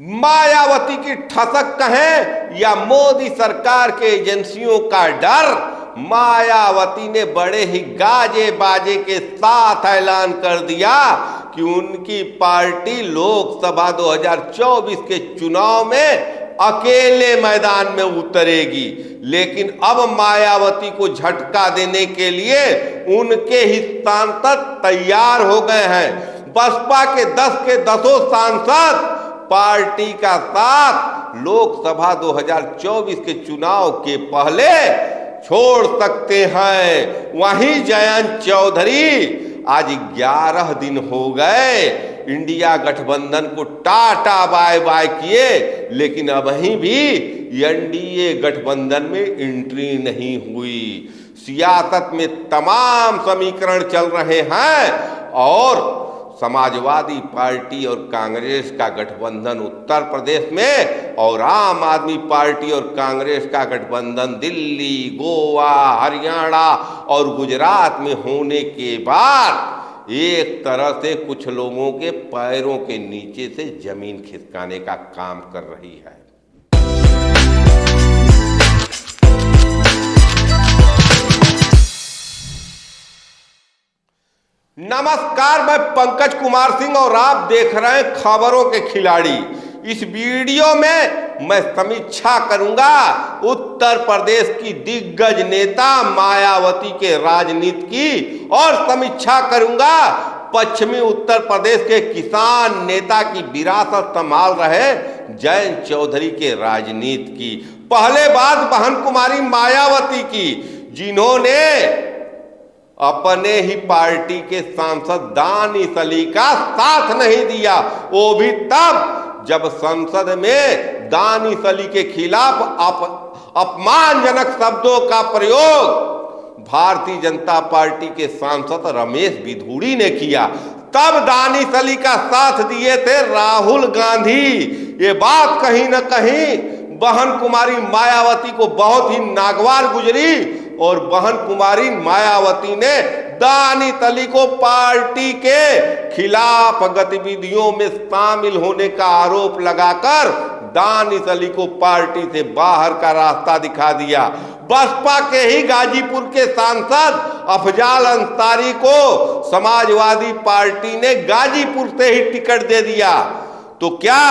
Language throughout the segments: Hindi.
मायावती की ठसक कहें या मोदी सरकार के एजेंसियों का डर, मायावती ने बड़े ही गाजे बाजे के साथ ऐलान कर दिया कि उनकी पार्टी लोकसभा 2024 के चुनाव में अकेले मैदान में उतरेगी। लेकिन अब मायावती को झटका देने के लिए उनके ही सांसद तैयार हो गए हैं। बसपा के 10 के 10 सांसद पार्टी का साथ लोकसभा 2024 के चुनाव के पहले छोड़ सकते हैं। वहीं जयंत चौधरी आज 11 दिन हो गए इंडिया गठबंधन को टाटा बाय बाय किए, लेकिन अभी भी एनडीए गठबंधन में एंट्री नहीं हुई। सियासत में तमाम समीकरण चल रहे हैं और समाजवादी पार्टी और कांग्रेस का गठबंधन उत्तर प्रदेश में और आम आदमी पार्टी और कांग्रेस का गठबंधन दिल्ली, गोवा, हरियाणा और गुजरात में होने के बाद एक तरह से कुछ लोगों के पैरों के नीचे से जमीन खिसकाने का काम कर रही है। नमस्कार, मैं पंकज कुमार सिंह और आप देख रहे हैं खबरों के खिलाड़ी। इस वीडियो में मैं समीक्षा करूंगा उत्तर प्रदेश की दिग्गज नेता मायावती के राजनीति की और समीक्षा करूंगा पश्चिमी उत्तर प्रदेश के किसान नेता की विरासत संभाल रहे जयंत चौधरी के राजनीति की। पहले बात बहन कुमारी मायावती की, जिन्होंने अपने ही पार्टी के सांसद दानिश अली का साथ नहीं दिया, वो भी तब जब संसद में दानिश अली के खिलाफ अपमानजनक शब्दों का प्रयोग भारतीय जनता पार्टी के सांसद रमेश बिधूड़ी ने किया। तब दानिश अली का साथ दिए थे राहुल गांधी। ये बात कहीं ना कहीं बहन कुमारी मायावती को बहुत ही नागवार गुजरी और बहन कुमारी मायावती ने दानिश अली को पार्टी के खिलाफ गतिविधियों में शामिल होने का आरोप लगाकर दानिश अली को पार्टी से बाहर का रास्ता दिखा दिया। बसपा के ही गाजीपुर के सांसद अफजाल अंसारी को समाजवादी पार्टी ने गाजीपुर से ही टिकट दे दिया। तो क्या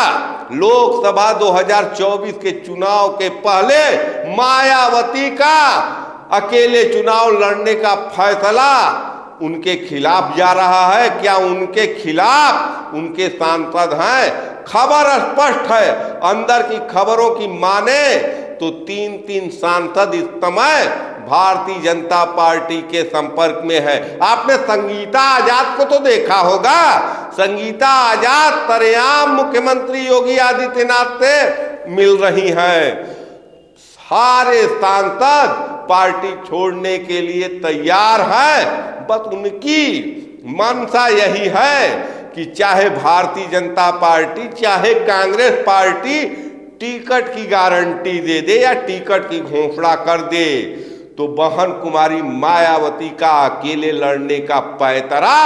लोकसभा 2024 के चुनाव के पहले मायावती का अकेले चुनाव लड़ने का फैसला उनके खिलाफ जा रहा है? क्या उनके खिलाफ उनके सांसद हैं? खबर स्पष्ट है। अंदर की खबरों की माने तो 3 सांसद इस समय भारतीय जनता पार्टी के संपर्क में है। आपने संगीता आजाद को तो देखा होगा। संगीता आजाद सरेआम मुख्यमंत्री योगी आदित्यनाथ से मिल रही हैं। सारे सांसद पार्टी छोड़ने के लिए तैयार है। बस उनकी मंशा यही है कि चाहे भारतीय जनता पार्टी चाहे कांग्रेस पार्टी टिकट की गारंटी दे दे या टिकट की घोषणा कर दे, तो बहन कुमारी मायावती का अकेले लड़ने का पैतरा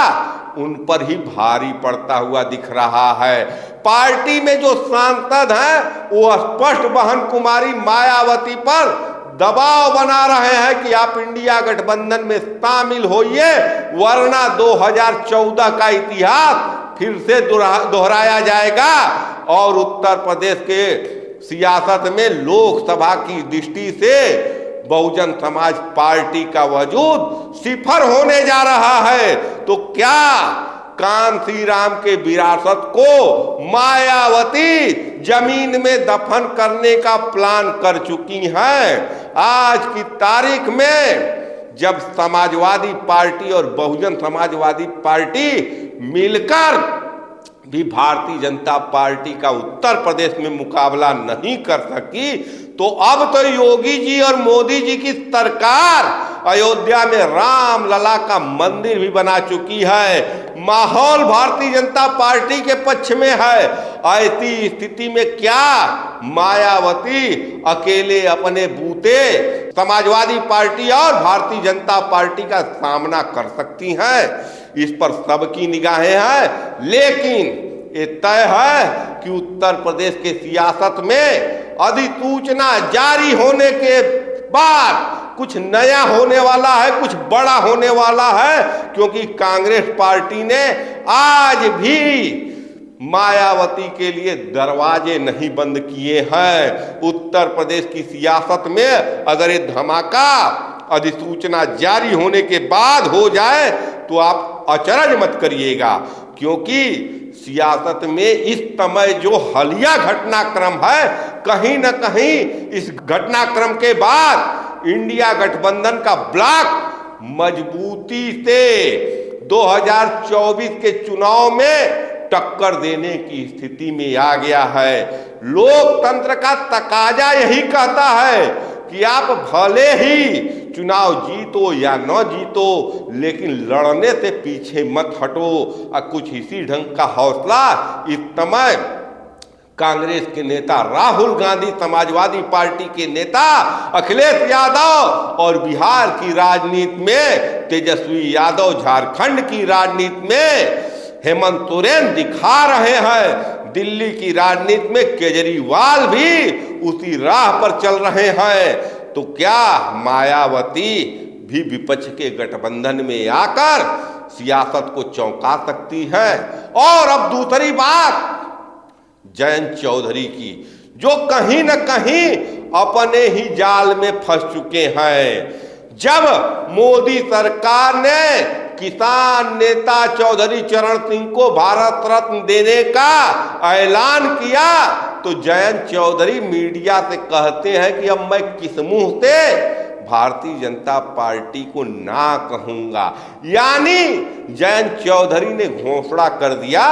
उन पर ही भारी पड़ता हुआ दिख रहा है। पार्टी में जो सांसद हैं वो स्पष्ट बहन कुमारी मायावती पर दबाव बना रहे हैं कि आप इंडिया गठबंधन में शामिल होइए, वरना 2014 का इतिहास फिर से दोहराया जाएगा और उत्तर प्रदेश के सियासत में लोकसभा की दृष्टि से बहुजन समाज पार्टी का वजूद सिफर होने जा रहा है। तो क्या कांसी राम के विरासत को मायावती जमीन में दफन करने का प्लान कर चुकी हैं? आज की तारीख में जब समाजवादी पार्टी और बहुजन समाजवादी पार्टी मिलकर भी भारतीय जनता पार्टी का उत्तर प्रदेश में मुकाबला नहीं कर सकी, तो अब तो योगी जी और मोदी जी की सरकार अयोध्या में राम लला का मंदिर भी बना चुकी है। माहौल भारतीय जनता पार्टी के पक्ष में है। ऐसी स्थिति में क्या मायावती अकेले अपने बूते समाजवादी पार्टी और भारतीय जनता पार्टी का सामना कर सकती हैं? इस पर सबकी निगाहें हैं। लेकिन ये तय है कि उत्तर प्रदेश के सियासत में अधिसूचना जारी होने के बाद कुछ नया होने वाला है, कुछ बड़ा होने वाला है, क्योंकि कांग्रेस पार्टी ने आज भी मायावती के लिए दरवाजे नहीं बंद किए हैं। उत्तर प्रदेश की सियासत में अगर ये धमाका अधिसूचना जारी होने के बाद हो जाए तो आप अचरज मत करिएगा, क्योंकि सियासत में इस समय जो हालिया घटनाक्रम है, कहीं न कहीं इस घटनाक्रम के बाद इंडिया गठबंधन का ब्लॉक मजबूती से 2024 के चुनाव में टक्कर देने की स्थिति में आ गया है। लोकतंत्र का तकाजा यही कहता है कि आप भले ही चुनाव जीतो या न जीतो, लेकिन लड़ने से पीछे मत हटो। और कुछ इसी ढंग का हौसला इस समय कांग्रेस के नेता राहुल गांधी, समाजवादी पार्टी के नेता अखिलेश यादव और बिहार की राजनीति में तेजस्वी यादव, झारखंड की राजनीति में हेमंत सोरेन दिखा रहे हैं। दिल्ली की राजनीति में केजरीवाल भी उसी राह पर चल रहे हैं। तो क्या मायावती भी विपक्ष के गठबंधन में आकर सियासत को चौंका सकती है? और अब दूसरी बात जयंत चौधरी की, जो कहीं न कहीं अपने ही जाल में फंस चुके हैं। जब मोदी सरकार ने किसान नेता चौधरी चरण सिंह को भारत रत्न देने का ऐलान किया तो जयंत चौधरी मीडिया से कहते हैं कि अब मैं किस मुंह से भारतीय जनता पार्टी को ना कहूंगा। यानी जयंत चौधरी ने घोषणा कर दिया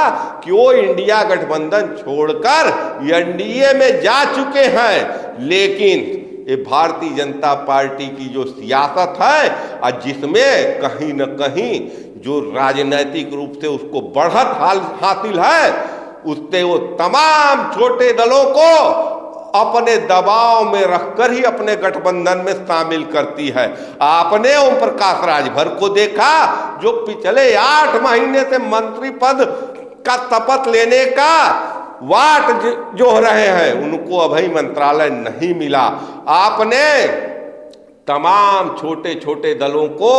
कि वो इंडिया गठबंधन छोड़कर एनडीए में जा चुके हैं। लेकिन ये भारतीय जनता पार्टी की जो सियासत है और जिसमें कहीं न कहीं जो राजनीतिक रूप से उसको बढ़त हासिल है, उससे वो तमाम छोटे दलों को अपने दबाव में रखकर ही अपने गठबंधन में शामिल करती है। आपने ओम प्रकाश राजभर को देखा, जो पिछले 8 महीने से मंत्री पद का शपथ लेने का वाट जो रहे हैं, उनको अभी मंत्रालय नहीं मिला। आपने तमाम छोटे छोटे दलों को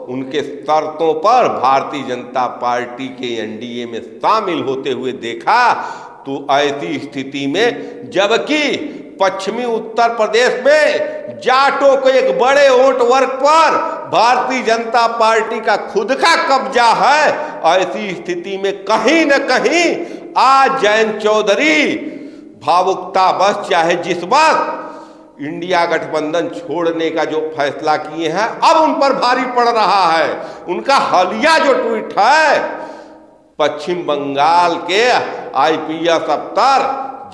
उनके शर्तों पर भारतीय जनता पार्टी के एनडीए में शामिल होते हुए देखा। तो ऐसी स्थिति में, जबकि पश्चिमी उत्तर प्रदेश में जाटों को एक बड़े वोट वर्ग पर भारतीय जनता पार्टी का खुद का कब्जा है, ऐसी स्थिति में कहीं न कहीं आज जयंत चौधरी भावुकता बस चाहे जिस वक्त इंडिया गठबंधन छोड़ने का जो फैसला किए हैं, अब उन पर भारी पड़ रहा है। उनका हालिया जो ट्वीट है पश्चिम बंगाल के आईपीएस अफसर,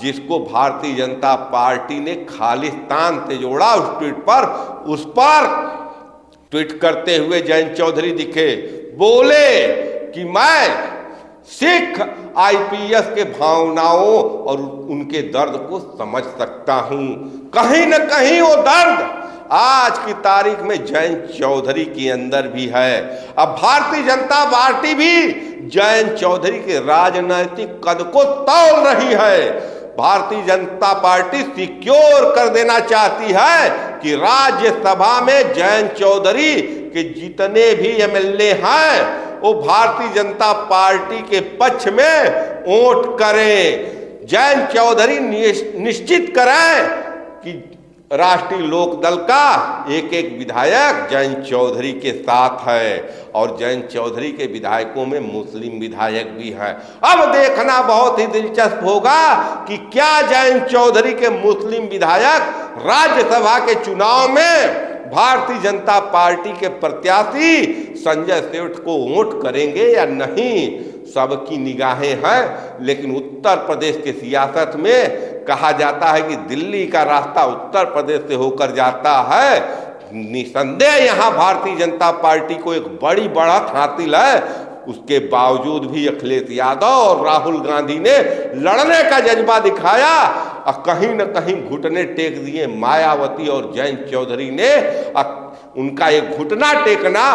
जिसको भारतीय जनता पार्टी ने खालिस्तान से जोड़ा, उस पर ट्वीट करते हुए जयंत चौधरी दिखे, बोले कि मैं सिख आईपीएस के भावनाओं और उनके दर्द को समझ सकता हूं। कहीं न कहीं वो दर्द आज की तारीख में जयंत चौधरी के अंदर भी है। अब भारतीय जनता पार्टी भी जयंत चौधरी के राजनीतिक कद को तौल रही है। भारतीय जनता पार्टी सिक्योर कर देना चाहती है कि राज्यसभा में जयंत चौधरी के जितने भी एमएलए हैं वो भारतीय जनता पार्टी के पक्ष में वोट करें। जयंत चौधरी निश्चित करें कि राष्ट्रीय लोकदल का एक एक विधायक जयंत चौधरी के साथ है, और जयंत चौधरी के विधायकों में मुस्लिम विधायक भी हैं। अब देखना बहुत ही दिलचस्प होगा कि क्या जयंत चौधरी के मुस्लिम विधायक राज्यसभा के चुनाव में भारतीय जनता पार्टी के प्रत्याशी संजय सेठ को वोट करेंगे या नहीं, सबकी निगाहें हैं। लेकिन उत्तर प्रदेश के सियासत में कहा जाता है कि दिल्ली का रास्ता उत्तर प्रदेश से होकर जाता है। निसंदेह यहाँ भारतीय जनता पार्टी को एक बड़ी बढ़त हासिल है। उसके बावजूद भी अखिलेश यादव और राहुल गांधी ने लड़ने का जज्बा दिखाया और कहीं न कहीं घुटने टेक दिए मायावती और जयंत चौधरी ने। उनका एक घुटना टेकना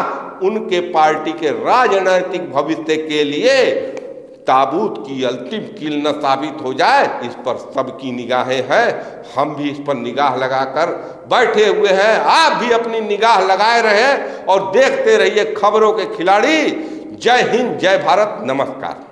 उनके पार्टी के राजनीतिक भविष्य के लिए ताबूत की अंतिम कील न साबित हो जाए, इस पर सबकी निगाहें हैं। हम भी इस पर निगाह लगाकर बैठे हुए हैं। आप भी अपनी निगाह लगाए रहें और देखते रहिए खबरों के खिलाड़ी। जय हिंद, जय भारत, नमस्कार।